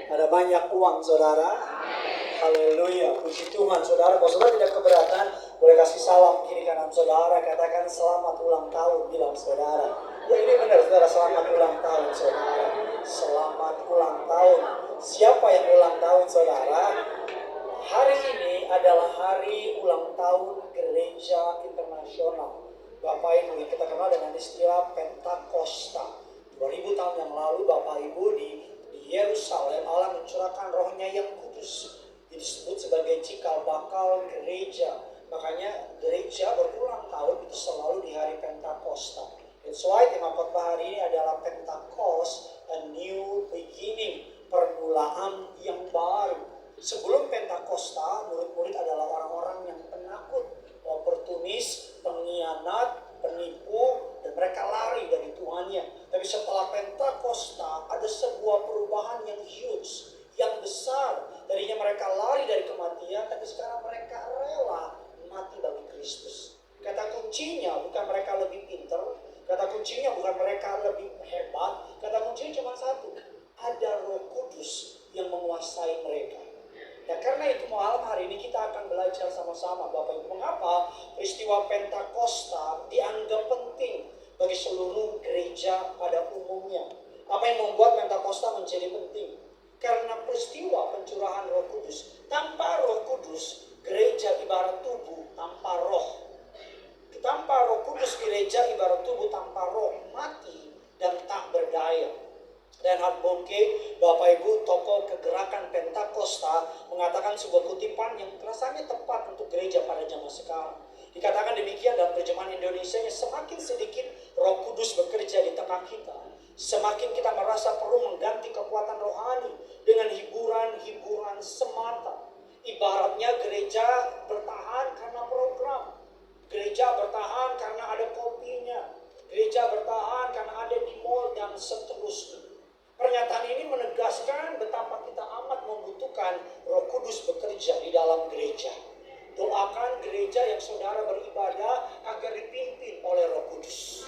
Ada banyak uang saudara. Haleluya, puji Tuhan saudara. Kalau saudara tidak keberatan, boleh kasih salam kiri kanan saudara. Katakan selamat ulang tahun, bilang saudara. Ya ini benar saudara, selamat ulang tahun saudara. Selamat ulang tahun. Siapa yang ulang tahun saudara? Hari ini adalah hari ulang tahun Gereja Internasional. Bapak Ibu, kita kenal dengan istilah Pentakosta. 2000 tahun yang lalu Bapak Ibu di Yerusalem, Allah mencurahkan rohnya yang kudus. Disebut sebagai cikal bakal gereja. Makanya gereja berulang tahun itu selalu di hari Pentakosta. That's why tema khotbah hari ini adalah Pentakos, a new beginning, permulaan yang baru. Sebelum Pentakosta, murid-murid adalah orang-orang yang penakut, oportunis, pengkhianat, penipu, dan mereka lari dari Tuhannya. Tapi setelah Pentakosta ada sebuah perubahan yang huge, yang besar. Tadinya mereka lari dari kematian, tapi sekarang mereka rela mati bagi Kristus. Kata kuncinya bukan mereka lebih pintar, kata kuncinya bukan mereka lebih hebat, kata kuncinya cuma satu, ada Roh Kudus yang menguasai mereka. Ya karena itu malam hari ini kita akan belajar sama-sama Bapak Ibu, mengapa peristiwa Pentakosta dianggap penting bagi seluruh gereja pada umumnya. Apa yang membuat Pentakosta menjadi penting? Karena peristiwa pencurahan Roh Kudus. Tanpa Roh Kudus, gereja ibarat tubuh tanpa roh. Tanpa Roh Kudus, gereja ibarat tubuh tanpa roh, mati dan tak berdaya. Reinhard Bonnke, Bapak Ibu, tokoh kegerakan Pentakosta, mengatakan sebuah kutipan yang rasanya tepat untuk gereja pada zaman sekarang. Dikatakan demikian dalam terjemahan Indonesia, semakin sedikit Roh Kudus bekerja di tengah kita, semakin kita merasa perlu mengganti kekuatan rohani dengan hiburan-hiburan semata. Ibaratnya gereja bertahan karena program, gereja bertahan karena ada kopinya, gereja bertahan karena ada di mall dan seterusnya. Pernyataan ini menegaskan betapa kita amat membutuhkan Roh Kudus bekerja di dalam gereja. Doakan gereja yang saudara beribadah agar dipimpin oleh Roh Kudus.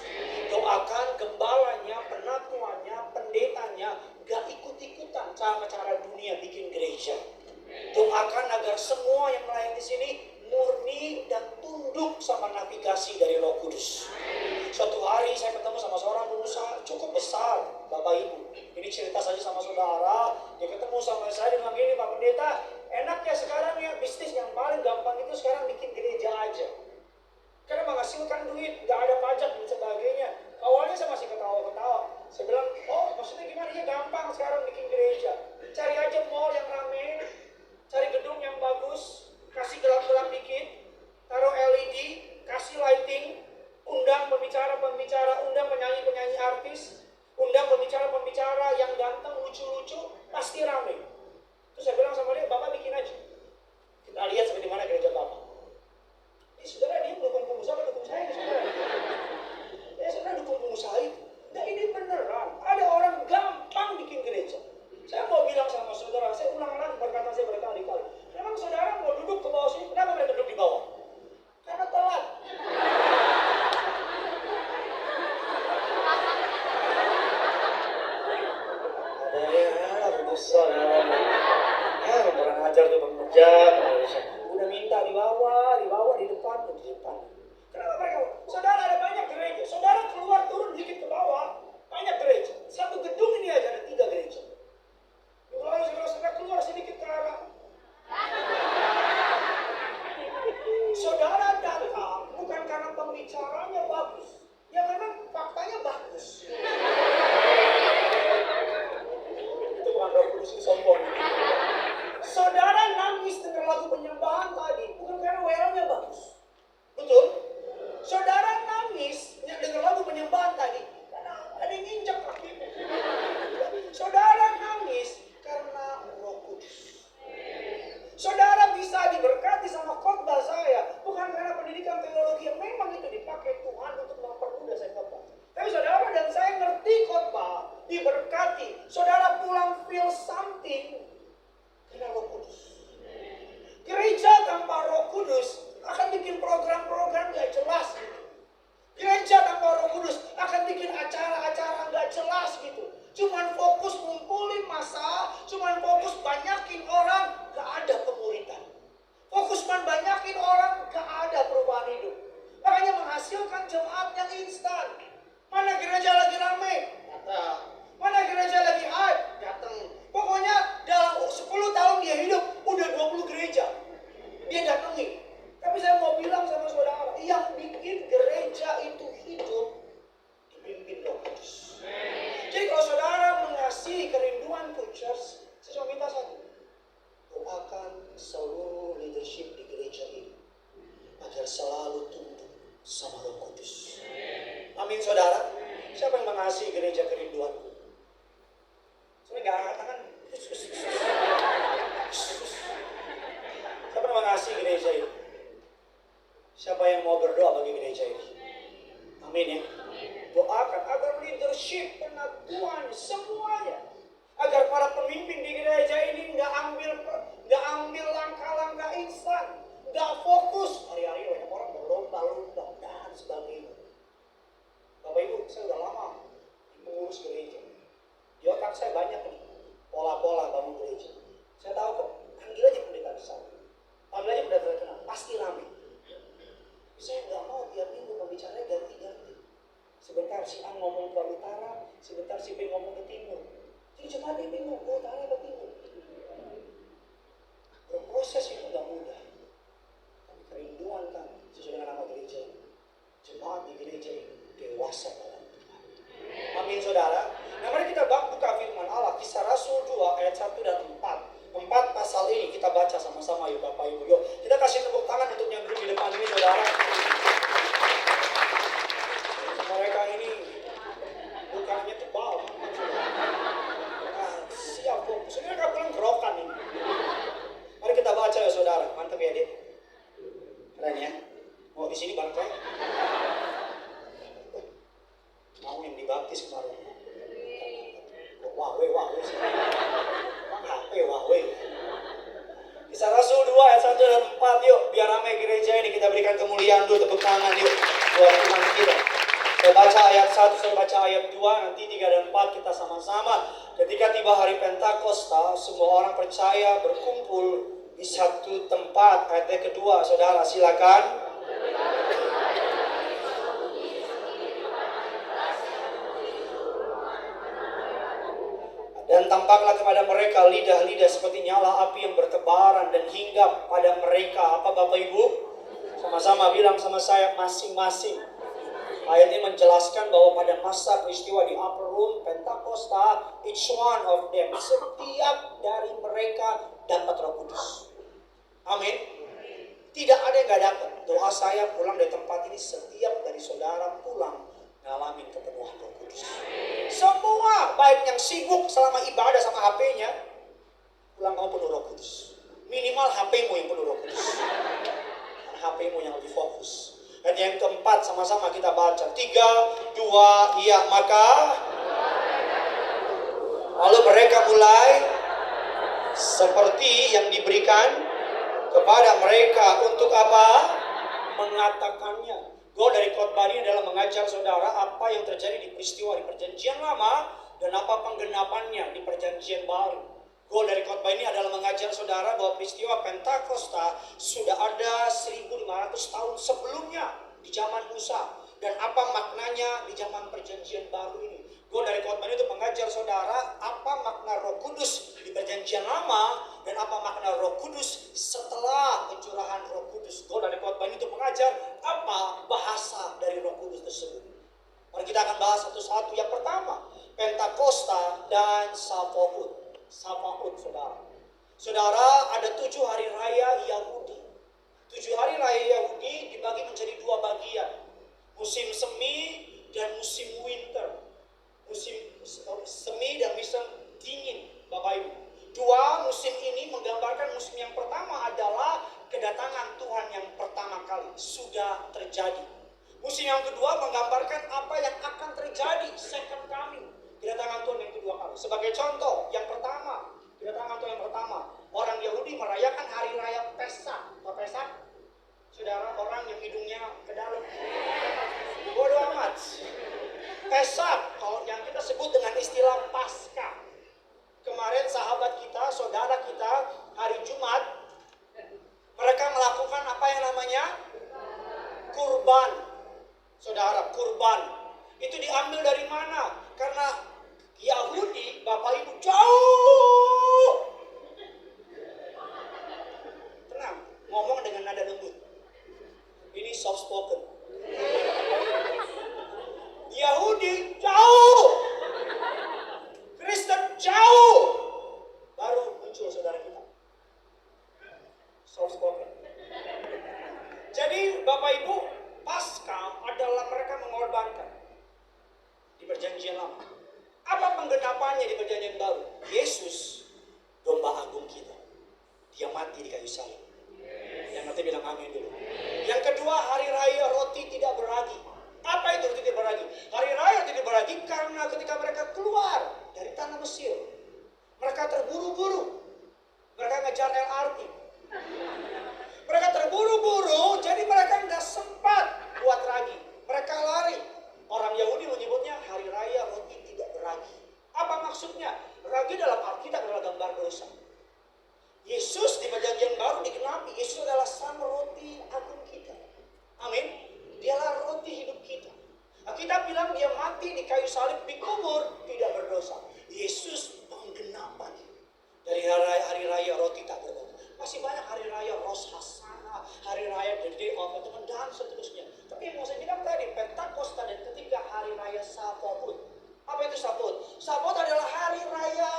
Doakan gembalanya, penatuannya, pendetanya gak ikut-ikutan cara-cara dunia bikin gereja. Doakan agar semua yang melayani di sini murni dan tunduk sama navigasi dari Roh Kudus. Suatu hari saya ketemu sama seorang pengusaha cukup besar, Bapak Ibu. Ini cerita saja sama saudara. Dia ketemu sama saya, dia bilang gini, Pak Pendeta, enaknya sekarang ya bisnis yang paling gampang itu sekarang bikin gereja aja. Karena menghasilkan duit, gak ada pajak dan sebagainya. Awalnya saya masih ketawa-ketawa. Saya bilang, oh maksudnya gimana? Ya gampang sekarang bikin gereja. Cari aja mall yang rame, cari gedung yang bagus, kasih gelap-gelap dikit, taruh LED, kasih lighting, undang pembicara-pembicara, undang penyanyi-penyanyi artis, undang pembicara-pembicara yang ganteng, lucu-lucu, pasti rame. Terus saya bilang sama dia, Bapak bikin aja. Kita lihat seperti mana gereja Bapak. Saudara, dia dukung pengusaha atau dukung saya? Saudara dukung pengusaha itu. Nah ini beneran, ada orang gampang bikin gereja. Saya mau bilang sama saudara, saya ulang lagi perkataan saya berkali-kali. Memang saudara mau duduk ke bawah sini, kenapa mereka duduk di bawah? Karena telat. Orang ajar tuh pengejar, udah minta di bawah, di depan. Kenapa mereka? Saudara ada banyak gereja, saudara keluar turun dikit ke bawah, banyak gereja. Satu gedung ini aja ada 3 gereja. Lalu saudara keluar sedikit ke arah. Saudara datang bukan karena pembicaranya bagus, ya memang faktanya bagus. Itu bukan Roh Kudus yang sombong. Saudara nangis dengar lagu penyembahan tadi bukan karena WL-nya bagus, betul? Saudara nangis dengar lagu penyembahan tadi karena ada yang nginjak kakinya. Saudara nangis karena Roh Kudus. Saudara bisa diberkati sama khotbah saya bukan karena pendidikan teologi yang memang itu dipakai Tuhan untuk mempermudah saya khotbah. Tapi saudara dan saya ngerti khotbah, diberkati. Saudara pulang feel something karena Roh Kudus. Gereja tanpa Roh Kudus akan bikin program-program gak jelas gitu. Gereja tanpa Roh Kudus akan bikin acara-acara gak jelas gitu. Cuman fokus ngumpulin massa, Cuman fokus banyakin orang, gak ada kemuridan. Fokus banyakin orang, gak ada perubahan hidup. Makanya menghasilkan jemaat yang instan. Mana gereja lagi rame? Datang. Mana gereja lagi hype? Datang. Pokoknya dalam 10 tahun dia hidup, udah 20 gereja. Dia datangi. Tapi saya mau bilang sama saudara, yang bikin gereja itu hidup, dipimpin Roh Kudus. Jadi kalau saudara mengasihi kerinduanku, church, saya cuma minta satu. Doakan seluruh leadership di gereja ini agar selalu tunduk sama Roh Kudus. Amin saudara. Siapa yang mengasihi gereja kerinduanku? Saya nggak angkat tangan. Siapa yang mengasihi gereja ini? Siapa yang mau berdoa bagi gereja ini? Amin ya. Doakan agar leadership, penabuhan, semuanya, agar para pemimpin di gereja ini nggak ambil langkah-langkah instan, nggak fokus. Hari-hari banyak orang berlomba-lomba dan sebagainya. Bapak Ibu, saya udah lama mengurus gereja. Di otak saya banyak nih pola-pola bangun gereja. Saya tahu kok, panggil aja pendeta besar, panggil aja pendeta terkenal, pasti rame. Saya nggak mau tiap minggu pembicaranya ganti-ganti. Sebentar si A ngomong ke utara, sebentar si B ngomong ke timur. Jadi jemaat ini bingung, ke utara ke timur. Berproses itu nggak mudah. Tapi kerinduan kan sesuai dengan nama gereja. Jemaat di gereja ini dewasa dalam Tuhan. Amin saudara. Nah mari kita buka firman Allah, Kisah Rasul 2 ayat 1 dan 4. 4 pasal ini kita baca sama-sama yuk Bapak Ibu. Yuk kita kasih tepuk tangan untuk yang duduk di depan ini saudara. Mereka ini bukannya tebal. Siap kok. Sebenarnya mereka pulang gerokan ini. Mari kita baca ya saudara. Mantap ya Dek. Keren ya. Mau di sini bareng saya? Mau yang dibaptis kemarin. Wahwe. Emang HP wahwe. Kisah Rasul 2 ayat 1 dan 4 yuk. Biar ramai gereja ini, kita berikan kemuliaan dulu, tepuk tangan yuk buat Tuhan kita. Saya baca ayat 1, saya baca ayat 2, nanti 3 dan 4 kita sama-sama. Ketika tiba hari Pentakosta, semua orang percaya berkumpul di satu tempat. Ayat yang kedua, saudara silakan. Dan tampaklah kepada mereka lidah-lidah seperti nyala api yang bertebaran dan hinggap pada mereka. Apa Bapak Ibu? Sama-sama bilang sama saya, masing-masing. Ayat ini menjelaskan bahwa pada masa peristiwa di Upper Room Pentakosta, each one of them, setiap dari mereka dapat Roh Kudus. Amin. Tidak ada yang gak dapat. Doa saya pulang dari tempat ini, setiap dari saudara pulang ngalamin kepenuhan Roh Kudus. Semua, baik yang sibuk selama ibadah sama HP-nya, pulang kamu penuh Roh Kudus. Minimal HP-mu yang penuh Roh Kudus. HP-mu yang lebih fokus. Dan yang keempat sama-sama kita baca. 3, 2, iya. Maka lalu mereka mulai seperti yang diberikan kepada mereka untuk apa? Mengatakannya. Goal dari khotbah ini adalah mengajar saudara apa yang terjadi di peristiwa di perjanjian lama dan apa penggenapannya di perjanjian baru. Goal dari khotbah ini adalah mengajar saudara bahwa peristiwa Pentakosta sudah ada 1500 tahun sebelumnya di zaman Musa dan apa maknanya di zaman perjanjian baru ini. Goal dari khotbah ini untuk mengajar saudara apa makna Roh Kudus di perjanjian lama dan apa makna Roh Kudus setelah pencurahan Roh Kudus. Goal dari khotbah ini untuk mengajar apa bahasa dari Roh Kudus tersebut. Mari kita akan bahas satu-satu. Yang pertama, Pentakosta dan Sabaoth. Sabaoth, saudara. Saudara, ada 7 hari raya Yahudi. 7 hari raya Yahudi dibagi menjadi 2 bagian. Musim semi dan musim winter. Musim semi dan musim dingin, Bapak Ibu. 2 musim ini menggambarkan musim yang pertama adalah kedatangan Tuhan yang pertama kali sudah terjadi. Musim yang kedua menggambarkan apa yang akan terjadi, second coming, kedatangan Tuhan yang kedua kali. Sebagai contoh, yang pertama, kedatangan Tuhan yang pertama, orang Yahudi merayakan hari raya Pesak. Apa Pesak? Saudara, orang yang hidungnya ke dalam. Bodoh amat. Pesak, kalau yang kita sebut dengan istilah Paskah. kemarin sahabat kita, saudara kita, hari Jumat, mereka melakukan apa yang namanya kurban. Saudara, kurban itu diambil dari mana? Karena Yahudi, Bapak Ibu, jauh. Tenang, ngomong dengan nada lembut. Ini soft spoken. Yahudi jauh, Kristen jauh, baru muncul saudara kita. Soft spoken. Jadi Bapak Ibu, Paskah adalah mereka mengorbankan di perjanjian lama. Apa penggenapannya di perjanjian baru? Yesus, domba agung kita. Dia mati di kayu salib. Yang nanti bilang amin dulu. Yang kedua, hari raya roti tidak beragi. Apa itu roti tidak beragi? Hari raya tidak beragi karena ketika mereka keluar dari tanah Mesir, mereka terburu-buru. Mereka ngejar LRT. Mereka terburu-buru, jadi mereka nggak sempat buat ragi. Mereka lari. Orang Yahudi menyebutnya hari raya roti tidak beragi. Apa maksudnya? Ragi dalam Alkitab adalah gambar dosa. Yesus di perjanjian baru digenapi. Yesus adalah sang roti agung kita. Amin. Dialah roti hidup kita. Kita bilang dia mati di kayu salib, dikubur, tidak berdosa. Yesus penggenapan dari hari raya roti tak berdosa. Masih banyak hari raya Rosh Hashanah, hari raya The Day of Atonement, dan seterusnya. Tapi yang mau saya bilang tadi, Pentakosta dan ketiga hari raya Shavuot. Apa itu Shavuot? Shavuot adalah hari raya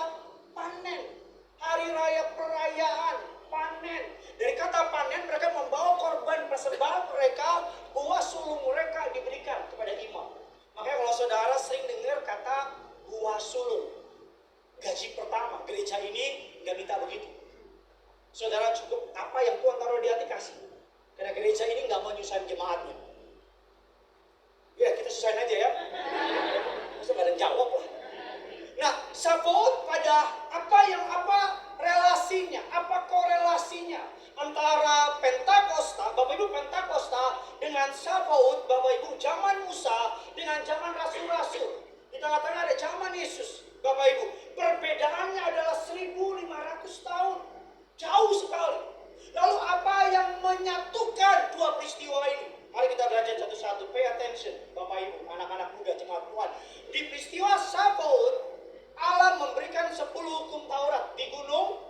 panen, hari raya perayaan panen. Dari kata panen, mereka membawa korban persembahan mereka, buah sulung mereka diberikan kepada imam. Makanya kalau saudara sering dengar kata buah sulung, gaji pertama, gereja ini nggak minta begitu. Saudara cukup apa yang Tuhan taruh di hati kasih. Karena gereja ini nggak mau nyusahin jemaatnya. Ya kita susahin aja ya. Masa nggak ada yang jawab lah. Nah, Shavuot pada apa relasinya, apa korelasinya antara Pentakosta, Bapak Ibu, Pentakosta dengan Shavuot, Bapak Ibu, zaman Musa dengan zaman Rasul-Rasul. Di tengah-tengah ada zaman Yesus, Bapak Ibu. Perbedaannya adalah 1500 tahun. Jauh sekali. Lalu apa yang menyatukan dua peristiwa ini? Mari kita belajar satu-satu. Pay attention, Bapak Ibu, anak-anak muda jemaat Tuhan. Di peristiwa Shavuot, Allah memberikan 10 hukum Taurat di gunung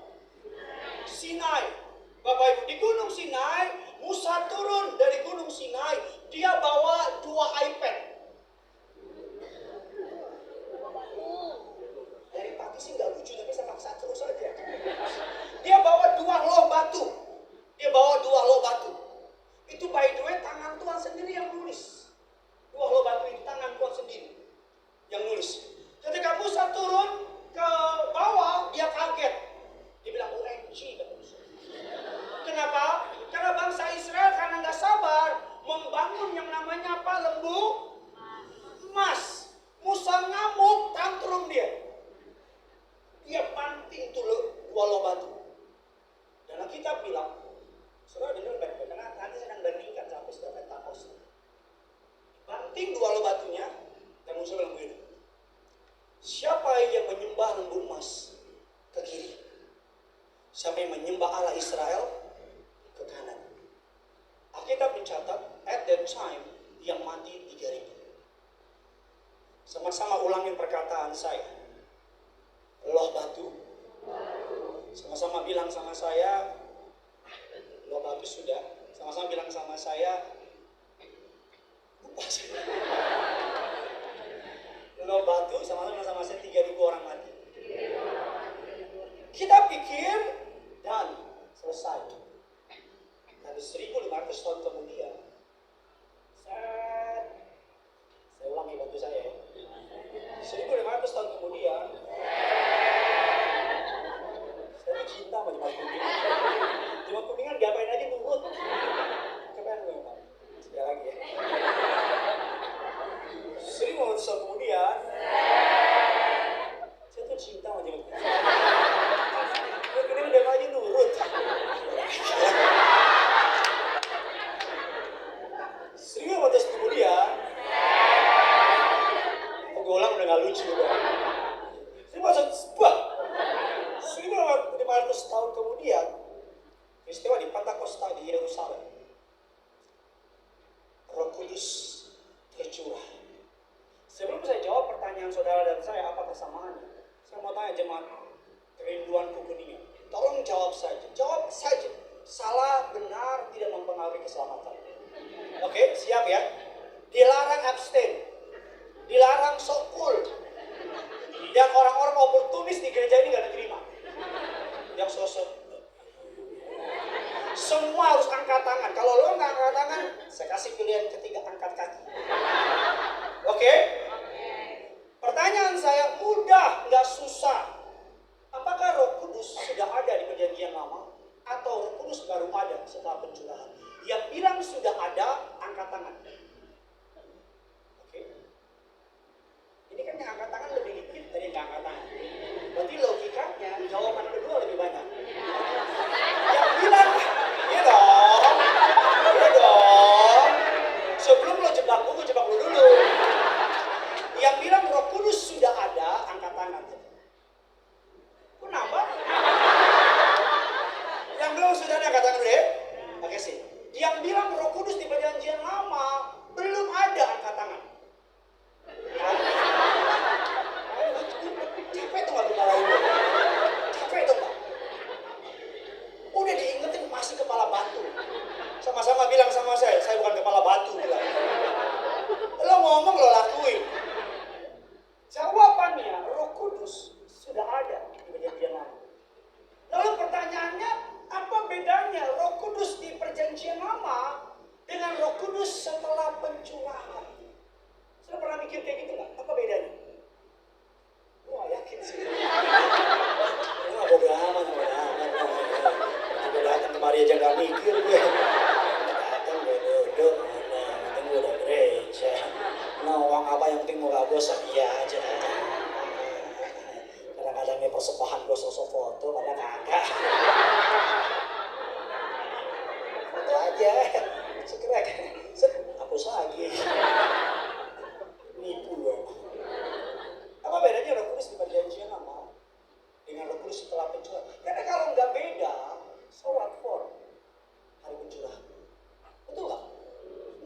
Sinai. Bapak Ibu, di gunung Sinai, Musa turun dari gunung Sinai. Dia bawa 2 iPad. Dari pagi sih nggak lucu, tapi saya paksa terus aja. Dia bawa 2 loh batu. Dia bawa 2 loh batu. Itu by the way tangan Tuhan sendiri yang nulis. 2 loh batu itu tangan Tuhan sendiri yang nulis. Ketika Musa turun ke bawah, dia kaget. Dia bilang, OMG. Kenapa? Karena bangsa Israel karena nggak sabar membangun yang namanya apa? Lembu emas. Musa ngamuk, tantrum dia. Dia banting tuh 2 loh batu. Dan kita bilang, saudara dengar baik-baik, karena nanti saya akan bandingkan sampai setelah Pentakosta. Banting 2 loh batunya, dan Musa bilang begini, siapa yang menyembah lembu emas ke kiri? Siapa yang menyembah Allah Israel ke kanan? Alkitab mencatat, at that time, yang mati 3.000. Sama-sama ulangin perkataan saya. Loh batu. Sama-sama bilang sama saya, loh batu sudah. Sama-sama bilang sama saya, lupa saya. Loh batu, sama-sama bilang sama saya 3.000 orang mati. Kita pikir, dan selesai. Tapi 1.500 tahun kemudian, saya ulangi bantu saya ya. 1.500 tahun kemudian, saya cinta sama jemaat Kuningan. Jemaat Kuningan diapain aja nurut. Keren memang. Sekali lagi ya. 1.500 tahun kemudian, saya tuh cinta sama jemaat Kuningan. Jemaat Kuningan diapain aja nurut. 400 tahun kemudian, peristiwa di Pentakosta di Yerusalem, Roh Kudus tercurah. Sebelum saya jawab pertanyaan saudara dan saya, apa kesamaannya? Saya mau tanya jemaat kerinduanku kuningan. Tolong jawab saja. Jawab saja. Salah, benar, tidak mempengaruhi keselamatan. Oke, siap ya? Dilarang abstain. Dilarang sok cool. Dan orang-orang oportunis di gereja ini gak diterima. Yang sosok. Semua harus angkat tangan. Kalau lo gak angkat tangan, saya kasih pilihan ketiga, angkat kaki. Oke? Pertanyaan saya mudah, gak susah. Apakah Roh Kudus sudah ada di perjanjian lama? Atau Roh Kudus baru ada setelah pencurahan? Yang bilang sudah ada, angkat tangan. Oke? Ini kan yang angkat tangan lebih dikit dari yang angkat tangan. Berarti logikanya jawaban kedua lebih banyak. Yang bilang, iya dong. Iya dong. Sebelum lo jebak gue jebak lo dulu. Yang bilang Roh Kudus sudah ada, angkat tangan. Kok nambah? Yang bilang sudah ada, angkat tangan dulu ya. Oke sih. Yang bilang Roh Kudus di perjanjian lama belum ada, angkat tangan. Capek tuh gak dimarahin gue. Capek tuh gak. Udah diingetin masih kepala batu. Sama-sama bilang sama saya bukan kepala batu. Bilang. Lo ngomong lo lakuin. Jawabannya Roh Kudus sudah ada di perjanjian lama. Lalu pertanyaannya, apa bedanya Roh Kudus di perjanjian lama dengan Roh Kudus setelah pencurahan? Sudah pernah mikir kayak gitu nggak? Apa bedanya? Wah, yakin sih. Wah, bodo amat. Gue datang kemari aja nggak mikir gue. Datang gue duduk, yang penting gue udah gereja. Nah, uang apa yang penting murah gue setia aja. Kadang-kadang nih persembahan gue sosok foto, kadang kagak. Foto aja, segera hapus lagi. Nipu gue. Apa bedanya Roh Kudus di perjanjian lama dengan Roh Kudus setelah pencurahan? Karena kalau nggak beda, so what for hari pencurahan? Betul nggak?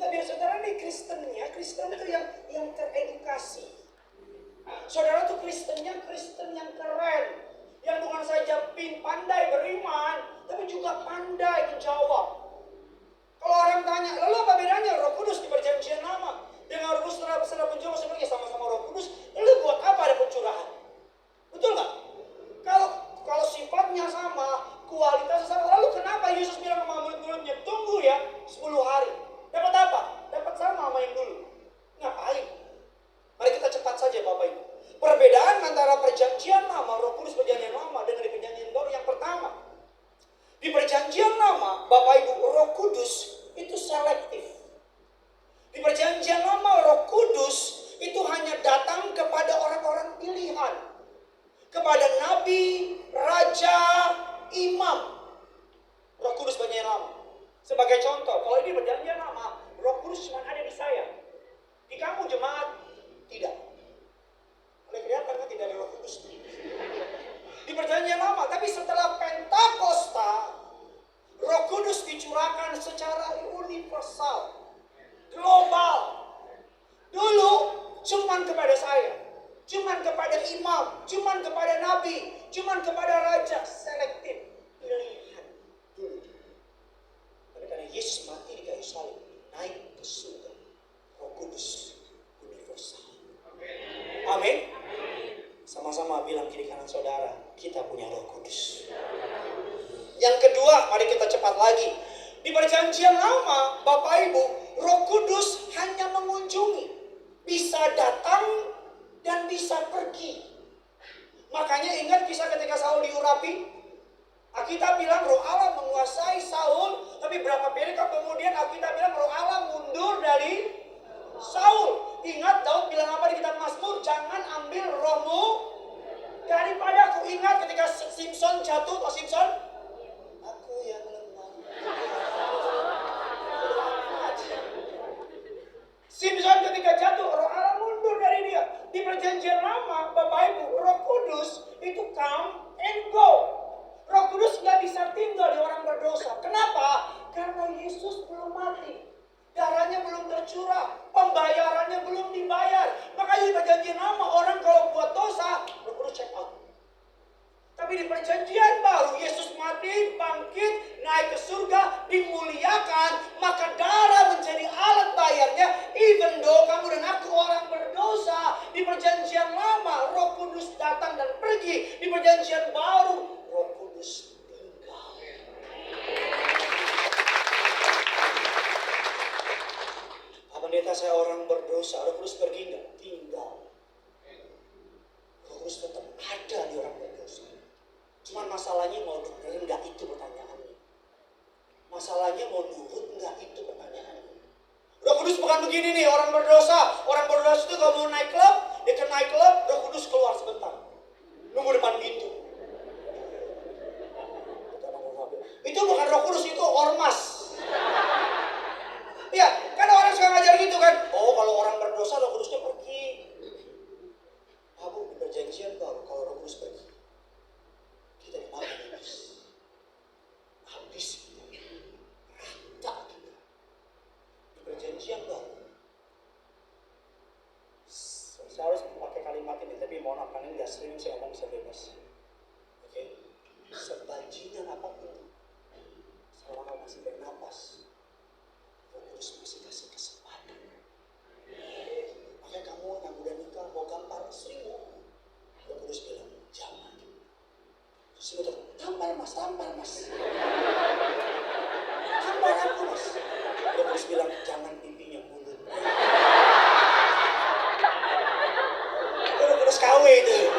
Nggak, biar saudara nih Kristen itu yang teredukasi. Saudara tuh Kristennya Kristen yang keren, yang bukan saja pandai beriman, tapi juga pandai menjawab. Kalau orang tanya, lalu apa bedanya Roh Kudus di perjanjian lama dengan Roh Kudus setelah pencurahan? Sebenarnya sama-sama Roh Kudus, lalu buat apa ada pencurahan? Betul nggak? Kalau sifatnya sama, kualitasnya sama, lalu kenapa Yesus bilang sama murid-muridnya, tunggu ya 10 hari. Dapat apa? Dapat sama yang dulu. Ngapain? Mari kita cepat saja Bapak Ibu. Perbedaan antara perjanjian lama, Roh Kudus perjanjian lama dengan di perjanjian baru yang pertama. Di perjanjian lama, Bapak Ibu, Roh Kudus itu selektif. Di perjanjian lama, Roh Kudus itu hanya datang kepada orang-orang pilihan. Kepada nabi, raja, imam. Roh Kudus perjanjian lama. Sebagai contoh, kalau ini perjanjian lama, Roh Kudus cuma ada di saya. Di kamu jemaat, tidak. Oleh kelihatan kan tidak ada Roh Kudus. Di perjanjian lama, tapi setelah Pentakosta, Roh Kudus dicurahkan secara universal, global. Dulu cuman kepada saya, cuman kepada imam, cuman kepada nabi, cuman kepada raja, selektif, pilihan dulu. Tapi karena Yesus mati di kayu salib, naik ke surga, Roh Kudus universal. Amin. Sama-sama bilang kiri kanan saudara, kita punya Roh Kudus. Yang kedua, mari kita cepat lagi. Di perjanjian lama, Bapak Ibu, Roh Kudus hanya mengunjungi. Bisa datang dan bisa pergi. Makanya ingat kisah ketika Saul diurapi? Alkitab bilang Roh Allah menguasai Saul, tapi berapa perikop kemudian Alkitab bilang Roh Allah mundur dari Saul. Ingat Daud bilang apa di kitab Mazmur? Jangan ambil rohmu daripadaku. Ingat ketika Simpson jatuh, Simpson? Aku yang lemah. Simpson ketika jatuh, Roh Allah mundur dari dia. Di perjanjian lama, Bapak Ibu, Roh Kudus itu come and go. Roh curang. Pembayarannya belum dibayar. Makanya di perjanjian lama orang kalau buat dosa, Roh Kudus check out. Tapi di perjanjian baru, Yesus mati, bangkit, naik ke surga, dimuliakan, maka darah menjadi alat bayarnya. Even though kamu dan aku orang berdosa, di perjanjian lama, Roh Kudus datang dan pergi. Di perjanjian baru, Roh Kudus tinggal. Pak Pendeta, saya orang berdosa, Roh Kudus pergi enggak? Tinggal. Roh Kudus tetap ada di orang berdosa. Cuman masalahnya mau dengerin enggak, itu pertanyaannya. Masalahnya mau nurut enggak, itu pertanyaannya. Roh Kudus bukan begini nih, orang berdosa. Orang berdosa itu kalau mau naik klub, dia ke naik klub, Roh Kudus keluar sebentar. Nunggu depan pintu. Itu bukan Roh Kudus, itu ormas. Ya, kan orang suka ngajar gitu kan. Oh, kalau orang berdosa Roh Kudusnya pergi. Abu, di perjanjian baru kalau Roh Kudus pergi, kita dimana habis kita, rata kita. Di perjanjian baru, saya harus pakai kalimat ini, tapi mohon maaf karena nggak sering saya ngomong bisa bebas. Oke, sebajingan apapun, selama kamu masih bernapas, Roh Kudus masih kasih kesempatan. Makanya kamu yang udah nikah mau gampar istri, Roh Kudus bilang jangan. Terus betul, tampar mas. Tampar aku mas. Roh Kudus bilang jangan pipinya mulut. Roh Kudus KW itu.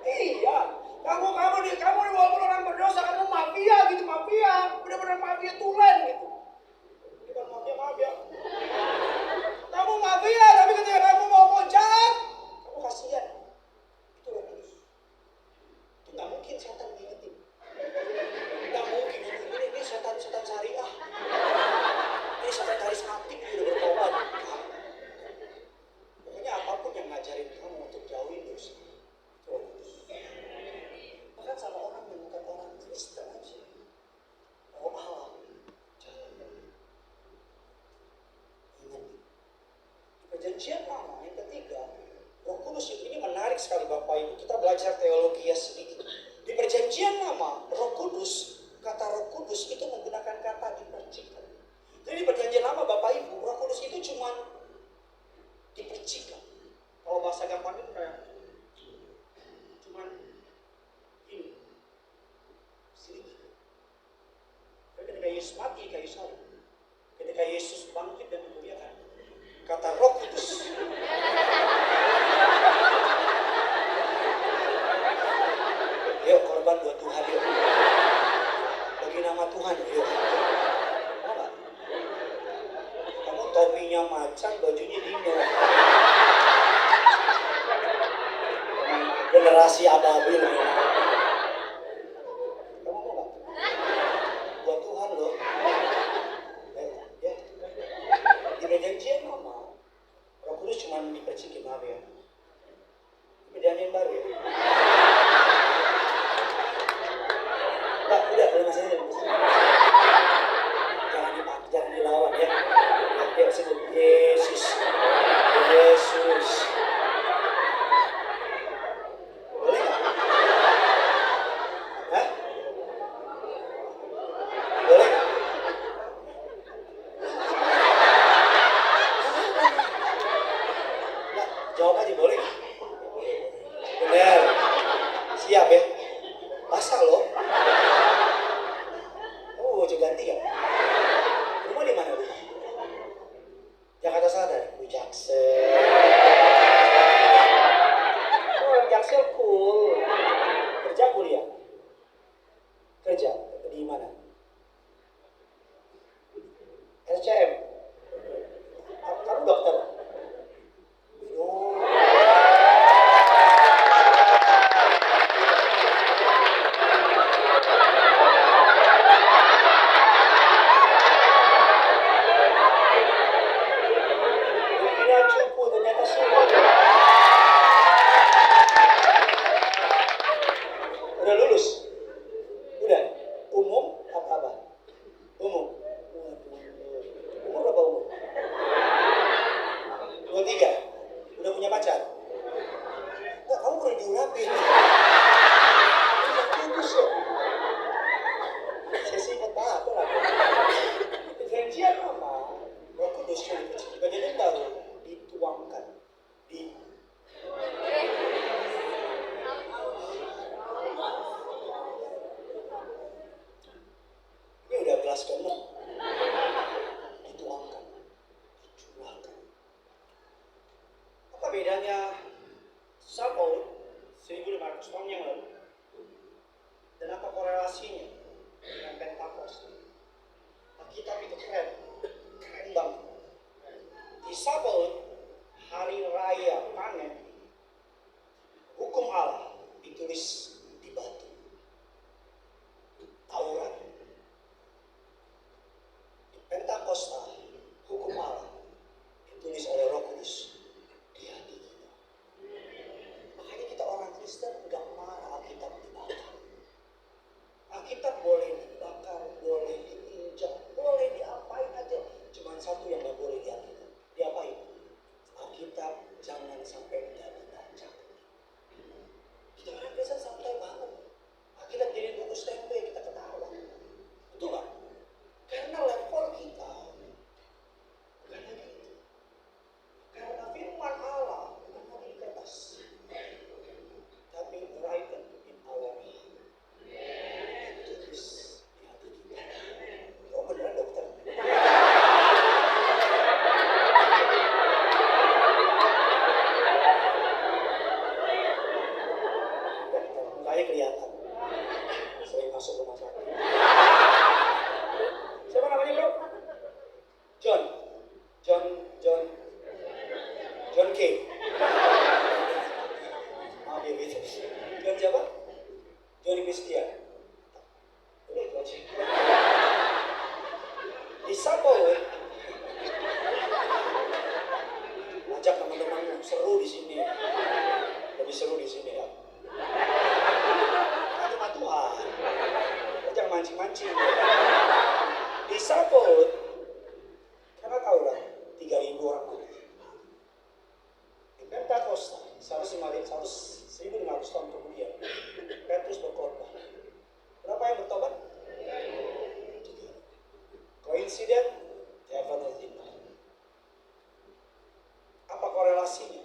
Iya, kamu walaupun orang berdosa, kamu mafia gitu, benar-benar mafia tulen gitu. Bukan mafia. Kamu mafia, tapi ketika kamu mau jahat, kamu kasihan. Itu Roh Kudus. Itu nggak mungkin setan ngingetin. Nggak mungkin. Ini setan syariah. Ini setan karismatik, ini udah bertobat. Pokoknya apapun yang ngajarin kamu untuk jauhin dosa, Roh Kudus. Bahkan sama orang yang bukan orang Kristen aja. Oh Allah, jangan. Ingat. Perjanjian lama yang ketiga, Roh Kudus ini menarik sekali Bapak Ibu. Kita belajar teologi ya sedikit. Di perjanjian lama, Roh Kudus, kata Roh Kudus itu menggunakan kata dipercikan. Jadi di perjanjian lama Bapak Ibu, Roh Kudus itu cuma dipercikan. Kalau bahasa gampang itu kayak cuman ini sedikit. Ketika Yesus mati kayu salib, ketika Yesus bangkit dan dimuliakan, kata Roh Kudus, yuk korban buat Tuhan, yuk bagi nama Tuhan, yuk. Mau gak? Kamu topinya macan, bajunya dino. Generasi ababil. Kamu mau gak? Buat Tuhan loh. Ya. Di perjanjian lama, Roh Kudus cuma dipercikin, maaf ya. Perjanjian baru ya. Udah masih aja. Jangan dilawan ya. Ya sebut Yesus. Boleh nggak? Hah? Boleh nggak? Nggak, jawab aja boleh nggak? Bener. Siap ya? Basah loh. Baju ganti ya? Rumah di mana rumah? Jakarta Selatan, Jaksel. Orang Jaksel cool. Kerja kuliah? Kerja di mana? SCM. Kamu dokter? Oh. Udah lulus? Udah? korelasinya dengan Pentakosta. Alkitab itu keren banget. Di Sabaoth, hari raya panen, hukum Allah ditulis di batu. Taurat. Di Pentakosta, hukum Allah ditulis oleh Roh Kudus di hati kita. Makanya kita orang Kristen nggak marah Alkitab dibakar. Alkitab boleh dibakar, boleh diinjak, boleh diapain aja. Cuman satu yang nggak boleh diapain? Alkitab jangan sampai tidak dibaca. Kita orang Kristen santai banget. Alkitab jadi buku stempel kita ketawa. Betul nggak? Karena level kita bukan lagi itu. Karena firman Allah bukan lagi di kertas, tapi written in our heart. Ditulis di hati kita. Oh beneran dokter? Mukanya kelihatan. Sering masuk rumah sakit. Siapa namanya bro? John K. Maaf ya gitu. John siapa? John Christian. Udah itu aja. Di Sabaoth, ajak teman-teman seru di sini. Lebih seru di sini ya. Cuma Tuhan. Jangan mancing-mancing. Di Sabaoth, karena tahu lah 3.000 orang mati. Di Pentakosta 1.500 tahun kemudian Petrus berkhotbah. Berapa yang bertobat? Coincident? Definitely not. Apa korelasinya?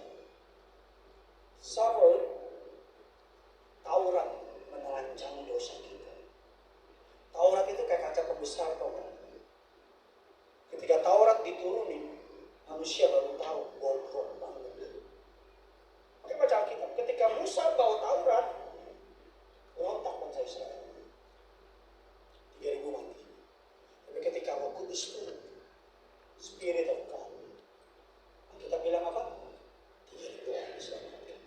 Sabaoth, Taurat menelanjangi dosa kita. Taurat itu kayak kaca pembesar, tau kan? Ketika Taurat diturunin, manusia baru tahu bobrok banget. Oke, baca Alkitab. Ketika Musa bawa Taurat, berontak bangsa Israel. 3.000 mati. Tapi ketika Roh Kudus turun, Spirit of God, kita bilang apa? 3.000 orang diselamatkan.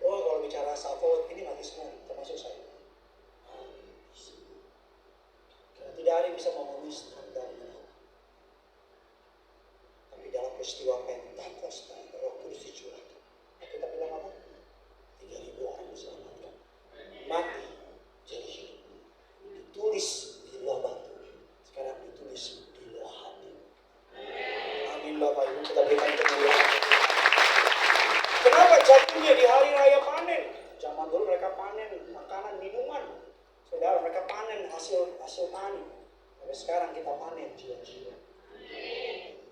Oh, kalau bicara Sabaoth, ini mati semua, termasuk saya. Karena tidak ada yang bisa memenuhi standarnya. Tapi dalam peristiwa Pentakosta, Roh Kudus dicurahkan. Kita bilang apa? 3.000 orang diselamatkan. Mati jadi hidup. Ditulis di luar batu. Sekarang ditulis di luar hati. Amin Bapak Ibu, kita berikan kemuliaan. Kenapa jatuhnya di hari raya panen? Zaman dulu mereka panen makanan, minuman. Saudara, mereka panen hasil tani. Tapi sekarang kita panen jiwa-jiwa.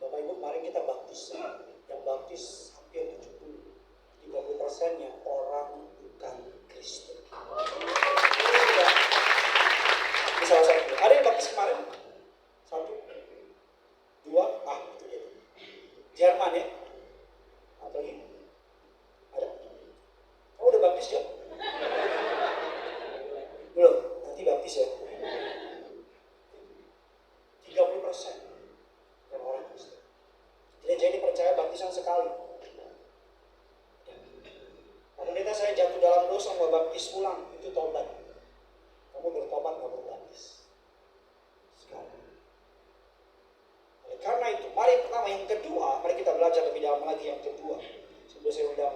Bapak Ibu, mari kita baptis. Yang baptis hampir 30%-nya orang bukan Kristen. Ini salah satu. Ada yang baptis kemarin? 1, 2, itu dia. Jerman ya? Atau ini? Ada? Oh, udah baptis ya? Belum, nanti baptis ya. 30% dan orang Kristen. Jadi percaya baptisan sekali. Pendeta, saya jatuh dalam dosa mau baptis ulang, itu tobat. Kamu bertobat nggak berbaptis. Sekarang. Oleh karena itu, mari pertama yang kedua, mari kita belajar lebih dalam lagi yang kedua. Sebelum saya undang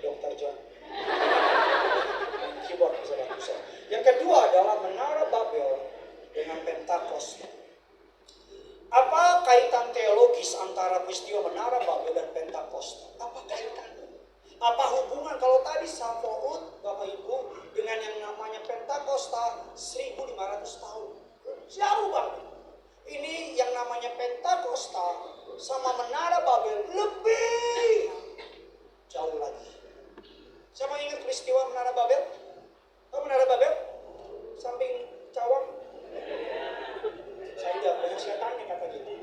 Dr. John. Keyboard bisa bantu saya. Yang kedua adalah menara Babel dengan Pentakosta. Apa kaitan teologis antara peristiwa menara Babel dan Pentakosta? Apa kaitannya? Apa hubungan kalau tadi Sabaoth, Bapak Ibu, dengan yang namanya Pentakosta 1.500 tahun? Jauh banget. Ini yang namanya Pentakosta sama menara Babel lebih jauh lagi. Siapa ingat peristiwa menara Babel? Tahu menara Babel? Samping cawang. Saya tidak banyak setannya kata gitu.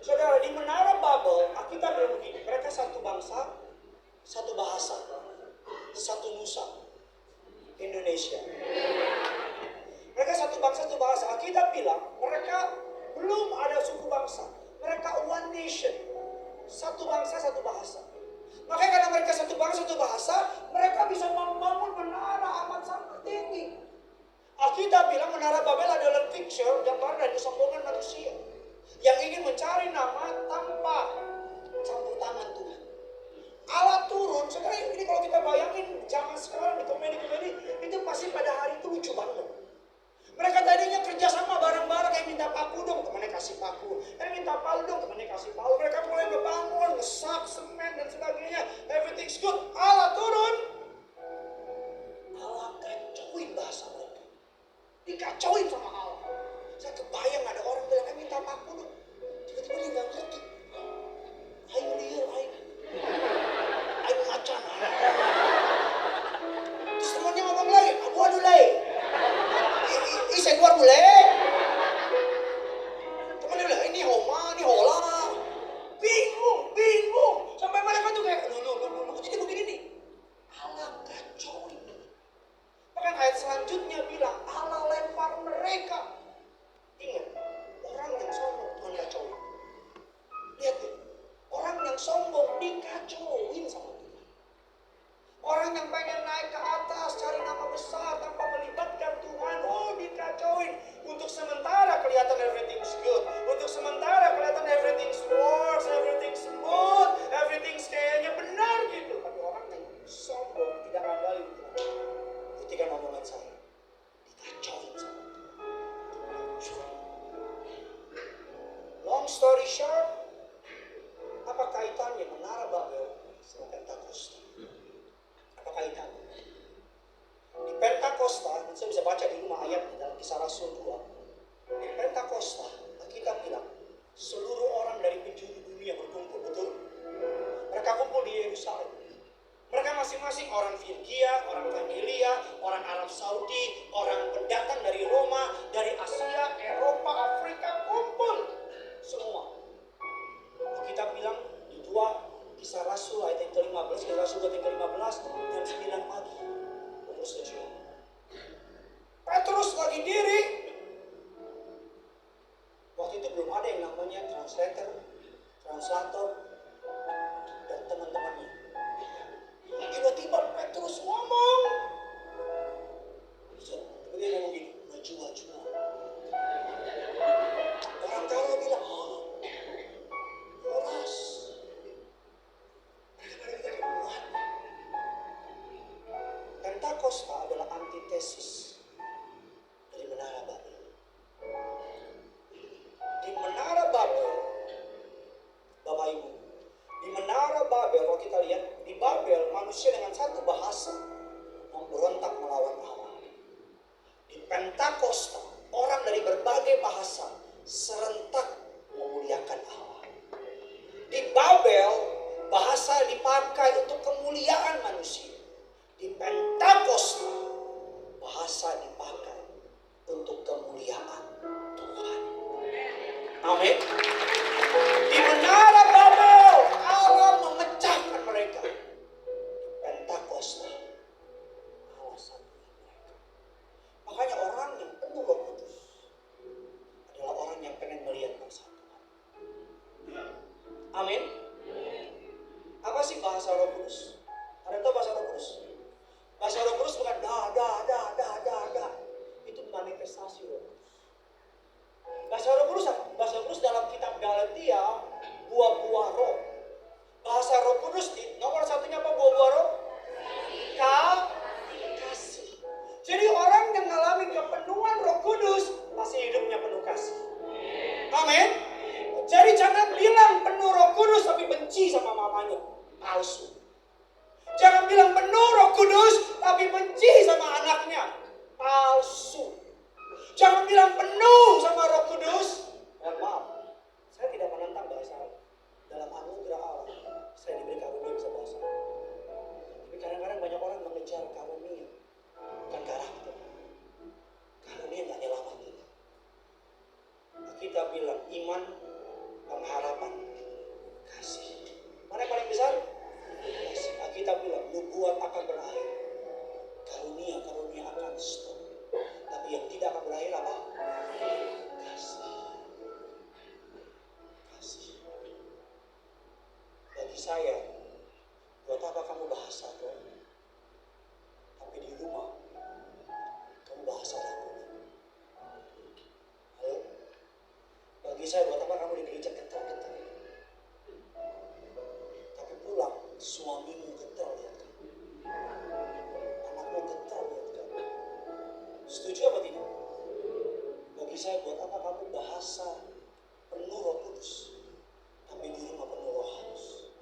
Saudara, di menara Babel, kita belum begini. Mereka satu bangsa, satu bahasa, satu nusa. Indonesia. Indonesia. Mereka satu bangsa, satu bahasa. Alkitab bilang mereka belum ada suku bangsa. Mereka one nation. Satu bangsa, satu bahasa. Makanya karena mereka satu bangsa, satu bahasa, mereka bisa membangun menara amat sangat tinggi. Alkitab bilang menara Babel adalah picture, gambar dari kesombongan manusia yang ingin mencari nama tanpa campur tangan Tuhan. Allah turun, sekarang ini kalau kita bayangin zaman sekarang di komedi-komedi, itu pasti pada hari itu lucu banget. Mereka tadinya kerjasama bareng-bareng, yang minta paku dong, temannya kasih paku. Yang minta palu dong, temannya kasih palu. Mereka mulai ngebangun, ngesak, semen dan sebagainya. Everything's good. Allah turun. Allah kacauin bahasa mereka. Dikacauin sama Allah. Saya kebayang ada orang bilang, minta paku dong. Tiba-tiba dia gak ngerti. Ayo liar, ayo macan. Terus temannya ngomong lagi, aku aduh lagi. Saya keluar mulai. Temennya bilang, ini homa, ini hola. Bingung. Sampai mereka tuh kayak, lu jadi begini nih. Allah kacau ini. Bahkan ayat selanjutnya bilang, Allah lempar mereka. Ingat, orang yang sombong Tuhan kacauin. Lihat deh, orang yang sombong dikacauin sama Tuhan. Orang yang pengen naik ke atas, cari nama besar tanpa melibatkan Tuhan, dikacauin. Untuk sementara kelihatan everything's good. Untuk sementara kelihatan everything's works, everything's smooth, everything's kayaknya benar gitu. Tapi orang yang sombong tidak ngandalin Tuhan. Buktikan omongan saya. Dikacauin sama Tuhan. Long story short, apa kaitannya menara Babel sama Pentakosta? Apa kaitannya? Di Pentakosta, saya bisa baca di rumah ayat di dalam Kisah Rasul 2. Di Pentakosta, kita bilang seluruh orang dari penjuru dunia berkumpul, betul? Mereka kumpul di Yerusalem. Mereka masing-masing orang Virgia, orang Familia, orang Arab Saudi, orang pendatang dari Roma, dari Asia, Eropa, Afrika, kumpul semua. Kita bilang di 2 Kisah Rasul ayat yang ke-15, Kisah Rasul ayat yang ke-15, jam 9 pagi. Petrus lagi diri. Waktu itu belum ada yang namanya translator, dan teman-temannya. Tiba-tiba Petrus ngomong. Dia ngomong gini, maju. Orang kaya bilang, Yoras. Pentakosta adalah antitesis dari menara Babel. Di menara Babel, Bapak Ibu, di menara Babel kalau kita lihat, di Babel manusia dengan satu bahasa memberontak melawan Allah. Di Pentakosta, orang dari berbagai bahasa serentak memuliakan Allah. Di Babel, bahasa dipakai untuk kemuliaan manusia. Di Pentakosta, bahasa dipakai untuk kemuliaan Tuhan. Amin. Di menara Babel, Allah memecahkan mereka. Di Pentakosta, Allah satukan mereka. Makanya orang yang penuh Roh Kudus adalah orang yang pengen melihat persatuan. Amin. Apa sih bahasa Roh Kudus? Ada tahu bahasa Roh Kudus? Bahasa Roh Kudus bukan da. Itu manifestasi Roh Kudus. Bahasa Roh Kudus apa? Bahasa Roh Kudus dalam kitab Galatia, buah-buah roh. Bahasa Roh Kudus nomor satunya apa buah-buah roh? Kasih. Jadi orang yang ngalamin kepenuhan Roh Kudus pasti hidupnya penuh kasih. Amin. Jadi jangan bilang penuh Roh Kudus tapi benci sama mamanya. Palsu. Jangan bilang penuh Roh Kudus tapi benci sama anaknya. Palsu. Jangan bilang penuh sama Roh Kudus. Maaf, saya tidak menentang bahasa dalam anugerah Allah. Saya diberi karunia bisa bahasa. Tapi kadang-kadang banyak orang mengejar karunia, bukan karakter. Karunia nggak nyelamatin. Kita bilang iman, pengharapan, kasih. Mana yang paling besar? Kasih. Kita bilang nubuat akan berakhir. Karunia akan saya, buat apa kamu di gereja getar-getar? Tapi pulang, suamimu getar lihat kamu. Anakmu getar lihat kamu. Setuju apa tidak? Bagi saya, buat apa kamu bahasa penuh Roh Kudus, tapi di rumah penuh roh halus?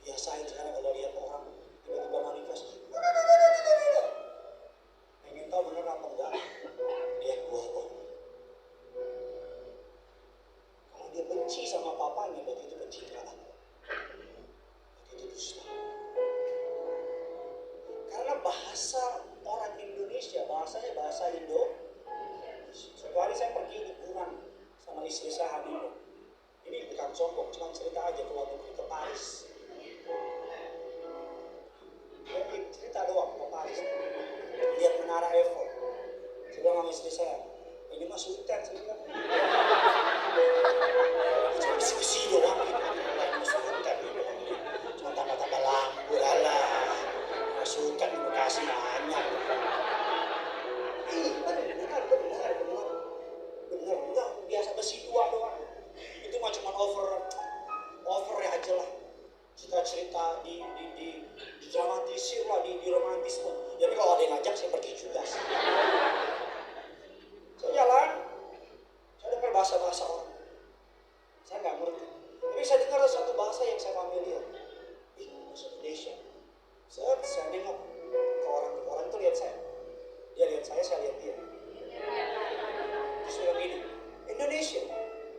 Biasain sekarang kalau lihat orang tiba-tiba manifest, pengen tahu bener apa enggak, dia bohong. Kalau dia benci sama papanya, berarti itu pencitraan, berarti itu dusta. Karena bahasa orang Indonesia, bahasanya bahasa Indo. Suatu hari saya pergi liburan sama istri saya Hanino. Ini bukan sombong, cuma cerita aja ke luar negeri, ke Paris. Cerita doang ke Paris. Lihat menara Eiffel. Saya bilang sama istri saya, ini mah sultan sih kan. Cuma bisi-bisi doang gitu. Ini sultan gitu. Cuma tambah-tambah lampu lah. Sultan di Bekasi banyak. Bener, enggak biasa besi dua doang. Itu mah cuma over ya aja lah. Cerita di dramatisir lah, di romantisme. Jadi kalau ada yang ngajak saya pergi juga. Saya jalan, saya dengar bahasa-bahasa orang. Saya nggak ngerti. Tapi saya dengar satu bahasa yang saya familiar. Bahasa Indonesia. Saya nengok ke orang itu lihat saya. Dia lihat saya lihat dia. Terus dia bilang gini, Indonesia.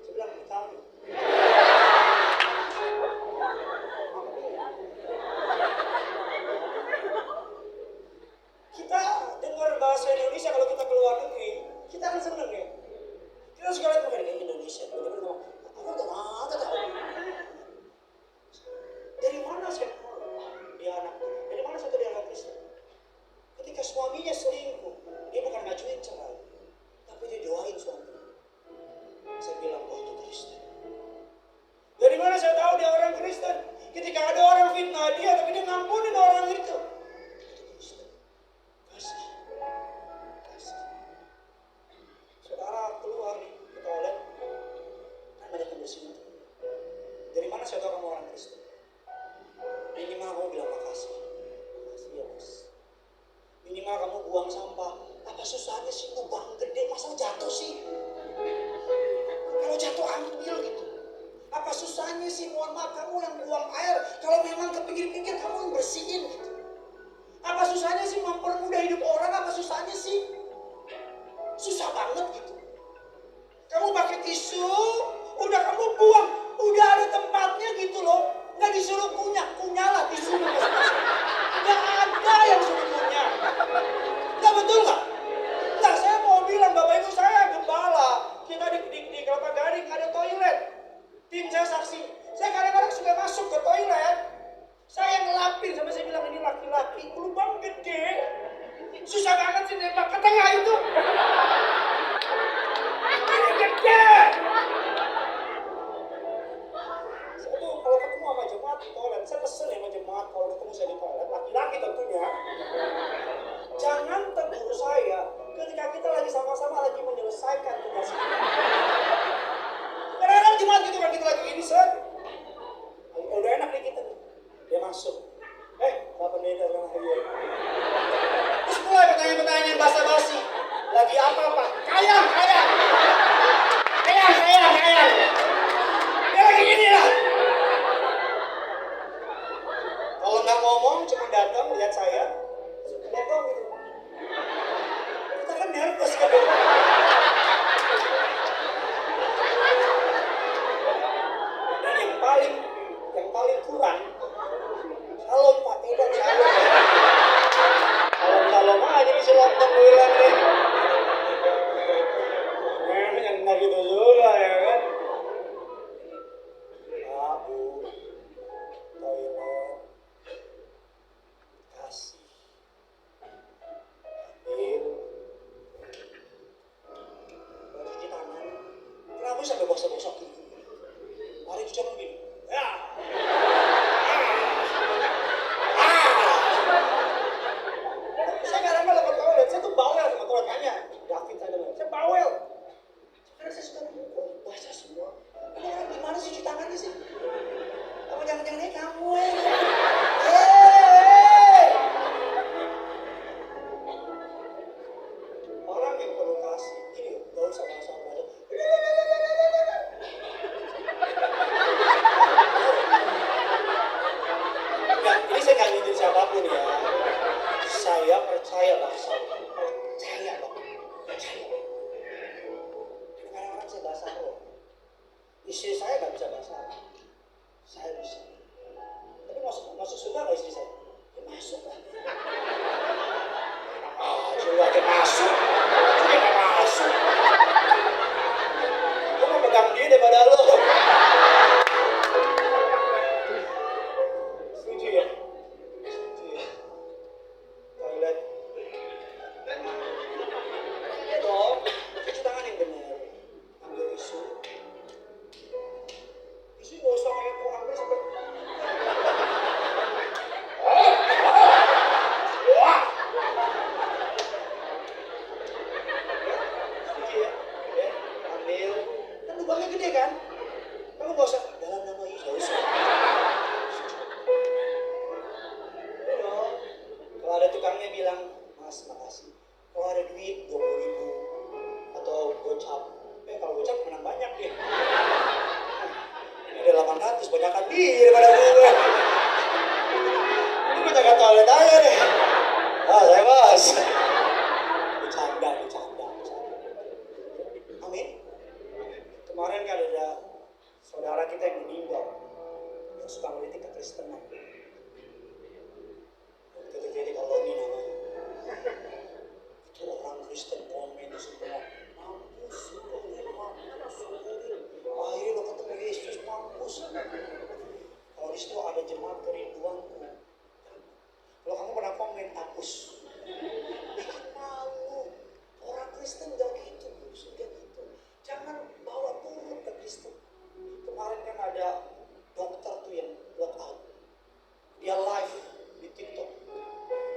Saya bilang, kami. Kita dengar bahasa Indonesia kalau kita keluar negeri, kita akan seneng ya. Kita sekali mengenai Indonesia. Dari mana saya tahu dia anak? Dari mana saya tahu dia anak Kristen? Ketika suaminya selingkuh, dia bukan ngajuin cerai, tapi dia doain suaminya. Saya bilang, oh itu Kristen. Dari mana saya tahu dia orang Kristen? Ketika ada orang fitnah dia, tapi dia ngampunin orang itu. Itu Kristen. Kasih. Saudara keluar nih ke toilet, kan banyak yang bersihin. Dari mana saya tahu kamu orang Kristen? Minimal kamu bilang makasih. Makasih ya bos. Minimal kamu buang sampah. Apa susahnya sih lubang gede, masa jatuh sih? Kalau jatuh ambil gitu. Apa susahnya sih, mohon maaf, kamu yang buang air. Kalau memang ke pinggir-pinggir kamu yang bersihin gitu. Apa susahnya sih mempermudah hidup orang? Apa susahnya sih? Susah banget gitu. Kamu pakai tisu, udah kamu buang, udah ada tempatnya gitu loh. Nggak disuruh kunyalah tisunya masing-masing. Nggak ada yang suruh kunyah. Nggak betul nggak? Nggak, saya mau bilang Bapak Ibu saya gembala. Kita di Kelapa Gading ada toilet. Tim saya saksi. Saya kadang-kadang suka masuk ke toilet. Saya ngelapin sampai saya bilang ini laki-laki. Lubang gede. Susah banget sih nembak ke tengah itu. Ini gede. Saya tuh kalau ketemu sama jemaat di toilet, saya pesen ya sama jemaat kalau ketemu saya di toilet, laki-laki tentunya. Jangan tegur saya ketika kita lagi sama-sama lagi menyelesaikan tugas kita. Kadang-kadang jemaat gitu kan, kita lagi ini set. Udah enak nih kita nih. Dia masuk. Pak pendeta bilang iya. Terus mulai pertanyaan-pertanyaan basa-basi. Lagi apa Pak? Kayang. Dia lagi gini lah. Kalau nggak ngomong, cuma datang lihat saya, ngomong gitu. Kita kan nervous kan. Dan yang paling kurang, shalom Pak, tidak shalom. Shalom aja bisa lontong bilang deh. Yang nggak gitu juga ya kan. Pak, Bu, toilet, kasih. Cuci tangan. Kenapa sampai bosok-bosok gitu? Hari itu cuma gini. Ya. Saya kadang-kadang ke toilet, saya tuh bawel sama toilet. Tanya David saya dulu. Saya bawel. Karena saya suka buku. saya bahasa roh. Percaya Bang. Percaya. Kadang-kadang orang saya bahasa roh. Istri saya nggak bisa bahasa roh. Saya bisa. Tapi masuk surga nggak istri saya? Ya masuk lah. Juga dia masuk. Dia nggak masuk. Gue mau pegang dia daripada lo. Setuju ya? Setuju ya? Toilet. Ya dong. Cuci tangan yang benar. Ambil tisu. Tisu nggak usah kayak mau ambil sampai. Lubangnya gede kan? Kamu gak usah dalam nama Yesus, gak usah. Kalau ada tukangnya bilang, Mas makasih. Kalau ada duit 20.000 atau gocap, kalau gocap menang banyak deh. Ini ada 800, banyakan dia daripada gue. Ini gue jaga toilet aja deh. Saya bos. Bercanda. Amin. Kemarin kan ada saudara kita yang meninggal yang suka mengkritik kekristenan. Kritik koloni namanya. Itu orang Kristen komen semua. Mampus. Akhirnya lo ketemu Yesus, mampus. Kalau di situ ada jemaat kerinduanku. Kalau kamu pernah komen, hapus. Bikin malu. Orang Kristen gak gitu, sudah gitu. Jangan bawa turun ke Kristen. Kemarin kan ada dokter tuh yang block out. Dia live di TikTok.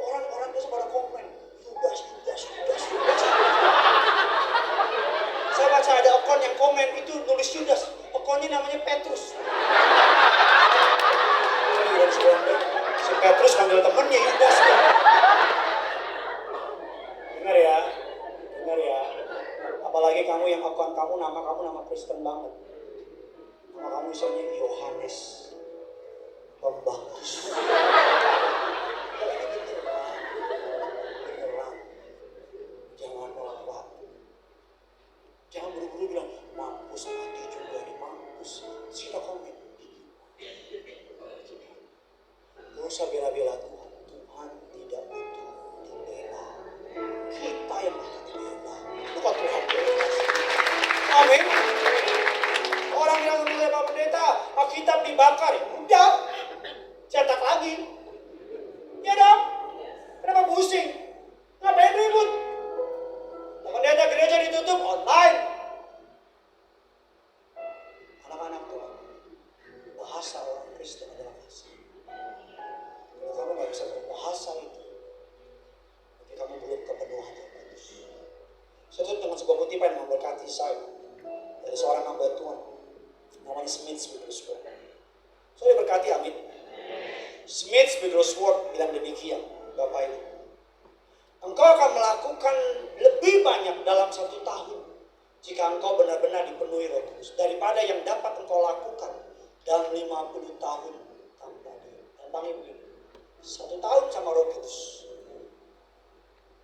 Orang-orang tuh pada komen, Yudas. Saya baca ada akun yang komen itu nulis Yudas. Akunnya namanya Petrus. Si Petrus panggil temennya Yudas. Dengar ya. Apalagi kamu yang akun kamu nama Kristen banget. Nama kamu misalnya Yohanes Pembaptis. Ini beneran. Jangan nolak waktu. Jangan buru-buru bilang mampus, mati juga nih mampus. Kita komen. Gak usah bela-bela Tuhan. Tuhan tidak butuh dibela. Kita yang butuh dibela. Bukan Tuhan bela. Amin. Orang yang menilai Pak Pendeta, Alkitab dibakar. Udah. Cetak lagi. Ya dong. Kenapa pusing? Ngapain ribut? Pak Pendeta gereja ditutup online. Anak-anak Tuhan. Bahasa orang Kristen adalah kasih. Kalau kamu gak bisa berbahasa itu, tapi kamu belum kepenuhan yang kudus. Saya tutup dengan sebuah kutipan yang memberkati saya dari seorang hamba Tuhan namanya Smith Wigglesworth. Saya diberkati, amin. Smith Wigglesworth bilang demikian, Bapak Ibu. Engkau akan melakukan lebih banyak dalam 1 tahun jika engkau benar-benar dipenuhi Roh Kudus daripada yang dapat engkau lakukan dalam 50 tahun tanpa Dia. Gampangnya begini, 1 tahun sama Roh Kudus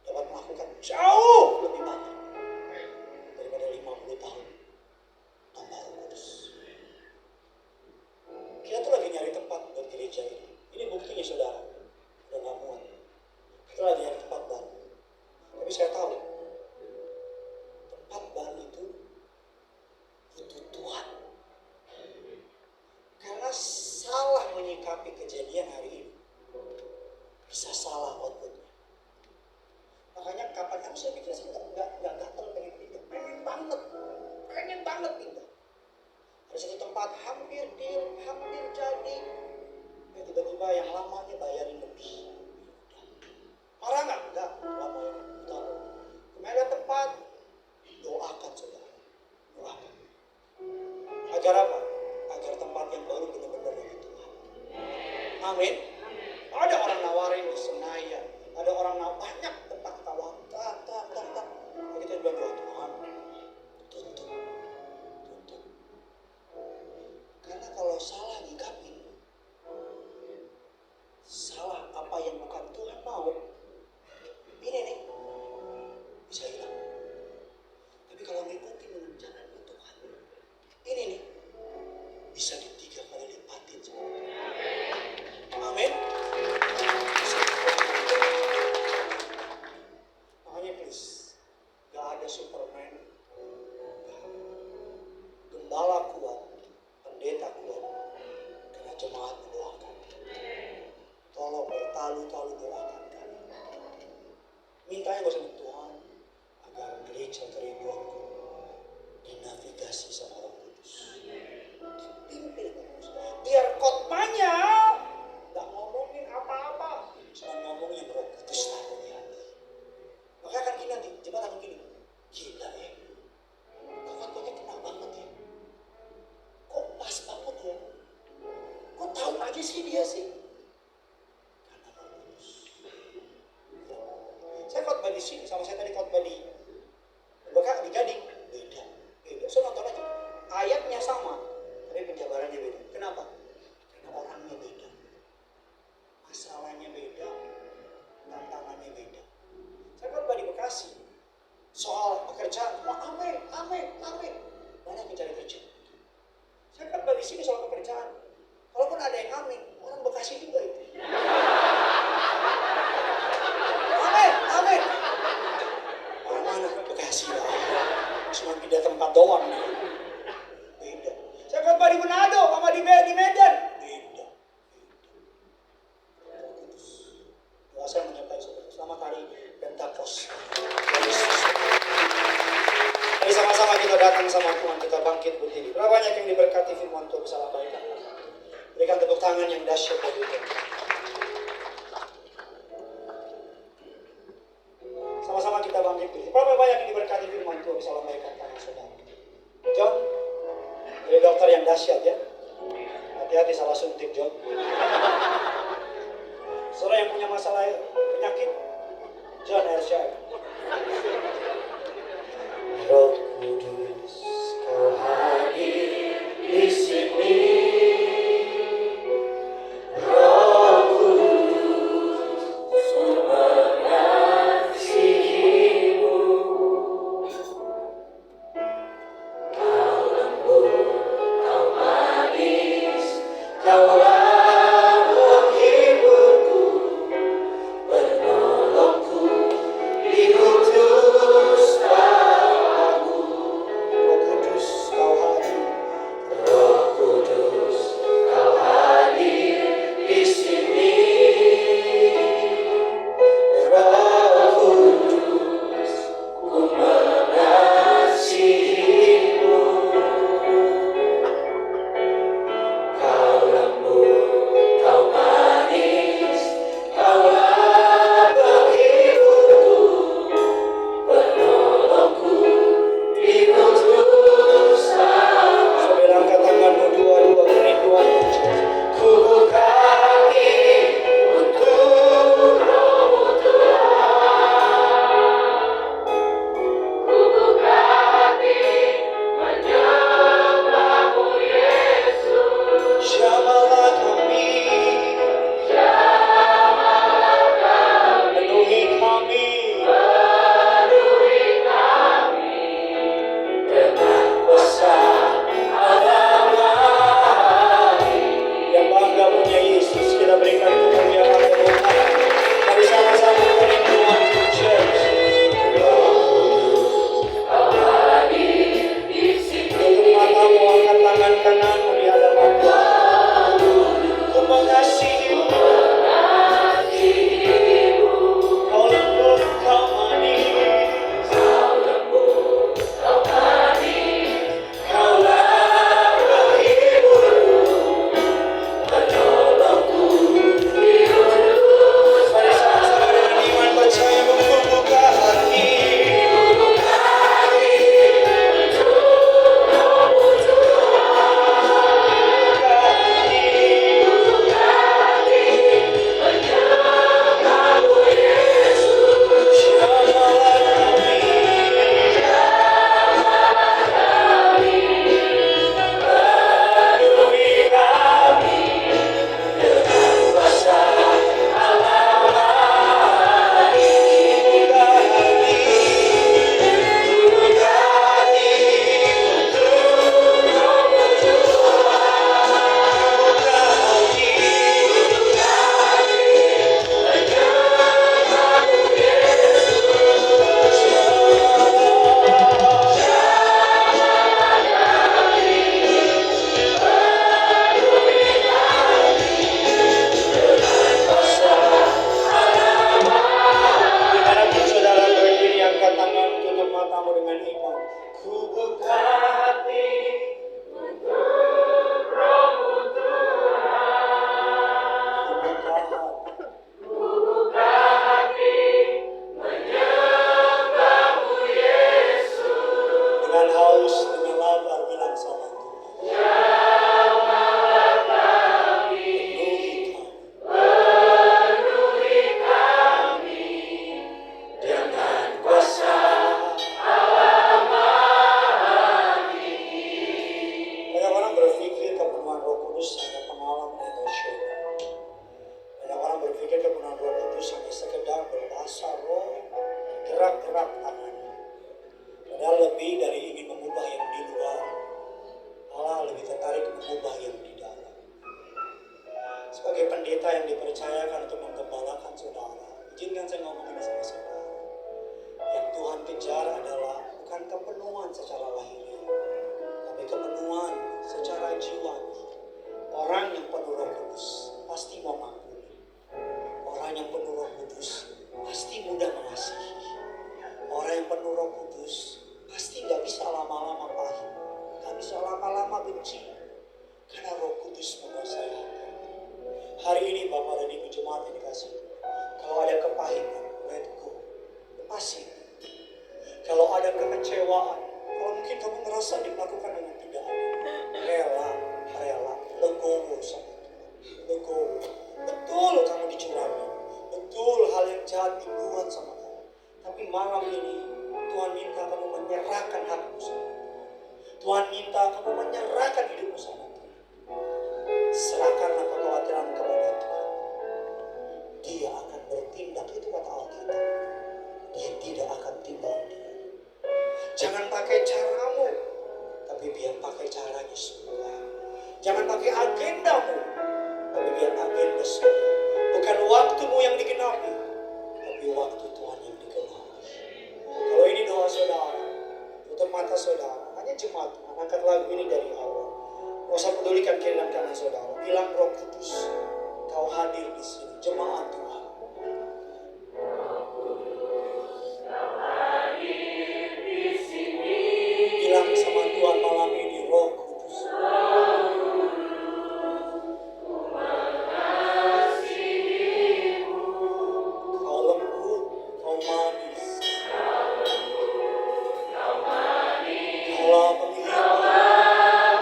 dapat melakukan jauh lebih banyak daripada 50 tahun tanpa Roh Kudus. Kita tuh lagi nyari tempat buat gereja ini. Ini buktinya saudara, udah gak muat. Kita lagi nyari tempat baru. Tapi saya tahu tempat baru itu butuh Tuhan. Karena salah menyikapi kejadian hari ini bisa salah outputnya. Makanya kapan saya pikir saya nggak gatel pengen pindah, pengen banget pindah. Ada satu tempat hampir deal, hampir jadi, tiba-tiba yang lamanya bayarin lebih. Marah nggak? Enggak, lamanya betul. Kemarin ada tempat, doakan saudara, doakan. Agar apa? Agar tempat yang baru benar-benar dari Tuhan. Amin. Ada orang nawarin di Senayan, ada orang banyak tempat tawar, tak. Kita juga doa Tuhan, tutup. Karena kalau salah nyikapi, salah apa yang Superman. Gembala kuat, pendeta kuat, karena jemaat mendoakan. Tolong talu doakan kami. Mintanya gak sama Tuhan, agar gereja kerinduanku dinavigasi sama Roh Kudus. Pimpin terus. Biar khotbahnya gak ngomongin apa-apa, cuma ngomongin Roh Kudus taruh di hati. Maka akan gini nanti, jemaat akan gini. Gila ya, khotbahnya kena banget ya. Kok pas banget ya? Kok tahu aja sih dia sih? Karena Roh Kudus. Saya khotbah di sini, sama saya tadi khotbah di Gading, beda. Saya nonton aja, ayatnya sama, tapi penjabarannya beda. Kenapa? Karena orangnya beda, masalahnya beda, tantangannya beda. Saya khotbah di Bekasi, soal pekerjaan, amin. Banyak yang cari kerja. Saya khotbah di sini soal pekerjaan. Kalaupun ada yang amin, orang Bekasi juga itu. Amin. Orang mana? Bekasi lah. Cuma pindah tempat doang. Beda. Saya khotbah di Manado sama di Medan. Beda. Doa saya menyertai saudara. Selamat hari Pentakos. Mari sama-sama kita datang sama Tuhan, kita bangkit berdiri. Berapa banyak yang diberkati firman Tuhan bisa lambaikan? Berikan tepuk tangan yang dahsyat bagi Tuhan. Sama-sama kita bangkit berdiri. Berapa banyak yang diberkati firman Tuhan bisa lambaikan tangan saudara? John, dari dokter yang dahsyat ya. Hati-hati salah suntik John. Saudara yang punya masalah penyakit, John Hershey. Roh Kudus, Kau hadir di sini. Roh Kudus, sumber kasih-Mu. Kau lembut, Kau manis, Kaulah penghiburku, penolongku di Tuhan kejar adalah bukan kepenuhan secara lahiriah, tapi kepenuhan secara jiwa. Orang yang penuh Roh Kudus pasti mau mengampuni. Orang yang penuh Roh Kudus pasti mudah mengasihi. Orang yang penuh Roh Kudus pasti gak bisa lama-lama pahit, gak bisa lama-lama benci, karena Roh Kudus menguasai hati. Hari ini Bapak dan Ibu jemaat yang dikasihi, kalau ada kepahitan, let go, lepasin. Kalau ada kekecewaan, kalau mungkin kamu ngerasa dilakukan dengan tidak adil, rela, legowo sama Tuhan, legowo. Betul kamu dicurangi, betul hal yang jahat dibuat sama kamu. Tapi malam ini Tuhan minta kamu menyerahkan hatimu sama Tuhan. Tuhan minta kamu menyerahkan hidupmu sama Tuhan. Serahkanlah kekhawatiran kepada Tuhan. Dia akan bertindak, itu kata Alkitab. Dia tidak akan tinggal diam. Jangan pakai caramu, tapi biar pakai caranya surga. Jangan pakai agendamu, tapi biar agenda surga. Bukan waktumu yang digenapi, tapi waktu Tuhan yang digenapi. Kalau ini doa saudara, tutup mata saudara, hanya jemaat Tuhan, angkat lagu ini dari awal. Gak usah pedulikan kiri dan kanan saudara. Bilang Roh Kudus, kau hadir di sini, jemaat Tuhan. Bilang sama Tuhan malam ini, Roh Kudus. Kau lembut, kau manis. Kaulah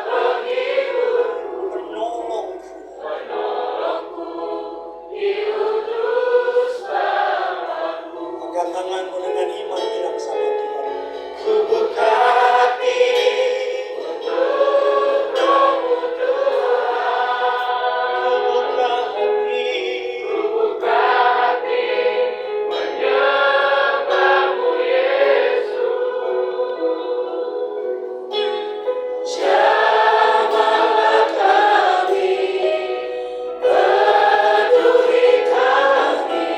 penghibur, penolongku. Angkat tanganmu dengan iman, bilang sama Tuhan, ku buka hati untuk Roh-Mu Tuhan. Ku buka hati menyembahmu Yesus. Jamahlah kami, penuhi kami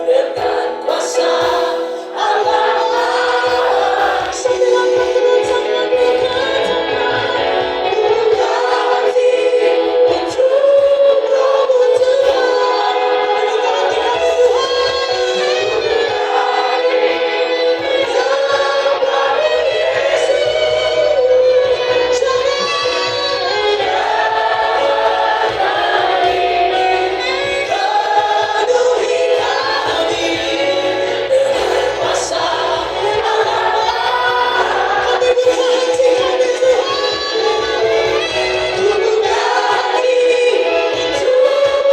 dengan kuasa Allah. Sembilan puluh tangan berkatakan, buka hati untuk Roh-Mu Tuhan. Buka hati kami Tuhan. Menyembahmu Yesus. Penuhi kami dengan kuasa Allah. Kami buka hati kami Tuhan. Ku buka hati untuk Roh-Mu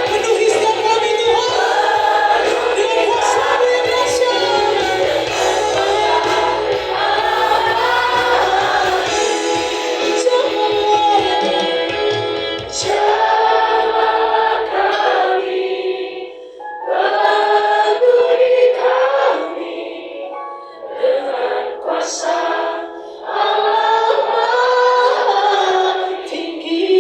Penuhi setiap kami Tuhan dengan kuasa-Mu yang dahsyat. Jamahlah kami, penuhi kami dengan kuasa Allah Maha Tinggi.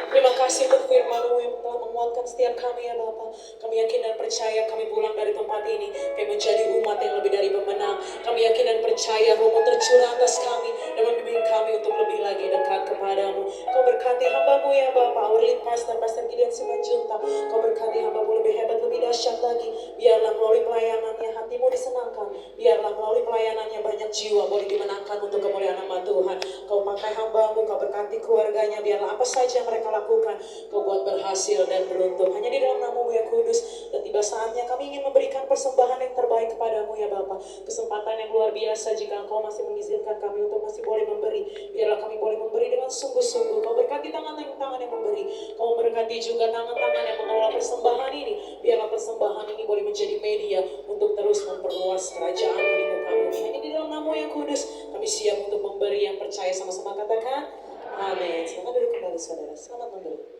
Terima kasih untuk firman-Mu yang telah menguatkan setiap kami ya Bapa. Kami yakin dan percaya kami pulang dari tempat ini, kami menjadi umat yang lebih dari pemenang. Kami yakin dan percaya Roh-Mu tercurah atas kami dan membimbing kami untuk lebih lagi dekat kepadamu. Kau berkati hamba-Mu ya Bapa, our lead pastor Gideon Simanjuntak. Kau berkati hamba-Mu lebih hebat, lebih dahsyat lagi. Biarlah melalui pelayanannya hatimu disenangkan. Biarlah melalui pelayanannya banyak jiwa boleh dimenangkan untuk kemuliaan nama Tuhan. Kau pakai hamba-Mu, Kau berkati keluarganya. Biarlah apa saja yang mereka lakukan, Kau buat berhasil. berhasil dan beruntung. Hanya di dalam nama-Mu yang kudus. Dan tiba saatnya kami ingin memberikan persembahan yang terbaik kepadamu ya Bapa. Kesempatan yang luar biasa jika Engkau masih mengizinkan kami untuk masih boleh memberi. Biarlah kami boleh memberi dengan sungguh-sungguh. Kau berkati tangan-tangan yang memberi. Kau berkati juga tangan-tangan yang mengelola persembahan ini. Biarlah persembahan ini boleh menjadi media untuk terus memperluas kerajaan-Mu di muka bumi. Hanya di dalam nama yang kudus kami siap untuk memberi. Yang percaya sama-sama katakan amin. Selamat duduk kembali saudara. Selamat memberi.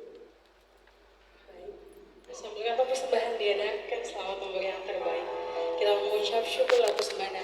Sebelum apa persembahan diadakan, selamat memberi yang terbaik. Kita mengucap syukur atas persembahan